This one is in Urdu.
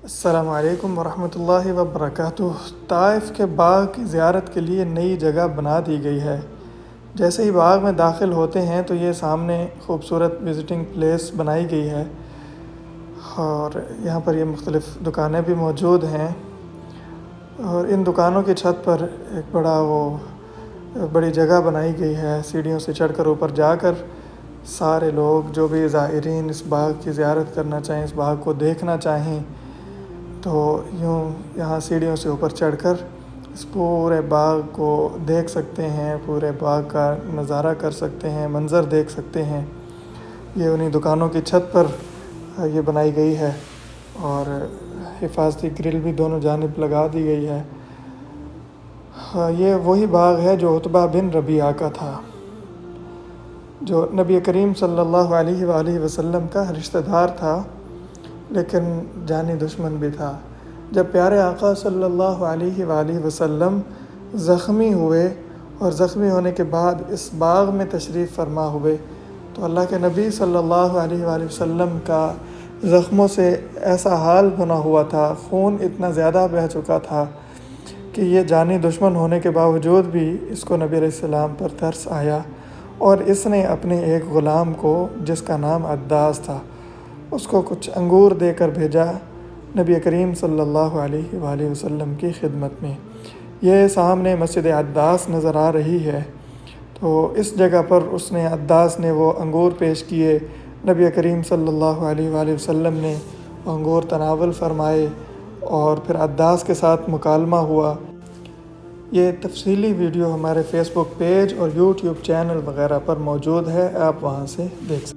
السلام علیکم ورحمۃ اللہ وبرکاتہ۔ طائف کے باغ کی زیارت کے لیے نئی جگہ بنا دی گئی ہے۔ جیسے ہی باغ میں داخل ہوتے ہیں تو یہ سامنے خوبصورت وزٹنگ پلیس بنائی گئی ہے، اور یہاں پر یہ مختلف دکانیں بھی موجود ہیں، اور ان دکانوں کی چھت پر ایک بڑی جگہ بنائی گئی ہے۔ سیڑھیوں سے چڑھ کر اوپر جا کر سارے لوگ جو بھی زائرین اس باغ کی زیارت کرنا چاہیں، اس باغ کو دیکھنا چاہیں، تو یوں یہاں سیڑھیوں سے اوپر چڑھ کر اس پورے باغ کو دیکھ سکتے ہیں، پورے باغ کا نظارہ کر سکتے ہیں، منظر دیکھ سکتے ہیں۔ یہ انہی دکانوں کی چھت پر یہ بنائی گئی ہے، اور حفاظتی گرل بھی دونوں جانب لگا دی گئی ہے۔ یہ وہی باغ ہے جو عتبہ بن ربیعہ کا تھا، جو نبی کریم صلی اللہ علیہ وآلہ وسلم کا رشتہ دار تھا، لیکن جانی دشمن بھی تھا۔ جب پیارے آقا صلی اللہ علیہ وآلہ وسلم زخمی ہوئے اور زخمی ہونے کے بعد اس باغ میں تشریف فرما ہوئے، تو اللہ کے نبی صلی اللہ علیہ وآلہ وسلم کا زخموں سے ایسا حال بنا ہوا تھا، خون اتنا زیادہ بہہ چکا تھا کہ یہ جانی دشمن ہونے کے باوجود بھی اس کو نبی علیہ السلام پر ترس آیا، اور اس نے اپنے ایک غلام کو، جس کا نام عداس تھا، اس کو کچھ انگور دے کر بھیجا نبی کریم صلی اللہ علیہ وآلہ وسلم کی خدمت میں۔ یہ سامنے مسجد عداس نظر آ رہی ہے، تو اس جگہ پر عداس نے وہ انگور پیش کیے، نبی کریم صلی اللہ علیہ وآلہ وسلم نے انگور تناول فرمائے، اور پھر عداس کے ساتھ مکالمہ ہوا۔ یہ تفصیلی ویڈیو ہمارے فیس بک پیج اور یوٹیوب چینل وغیرہ پر موجود ہے، آپ وہاں سے دیکھ سکتے ہیں۔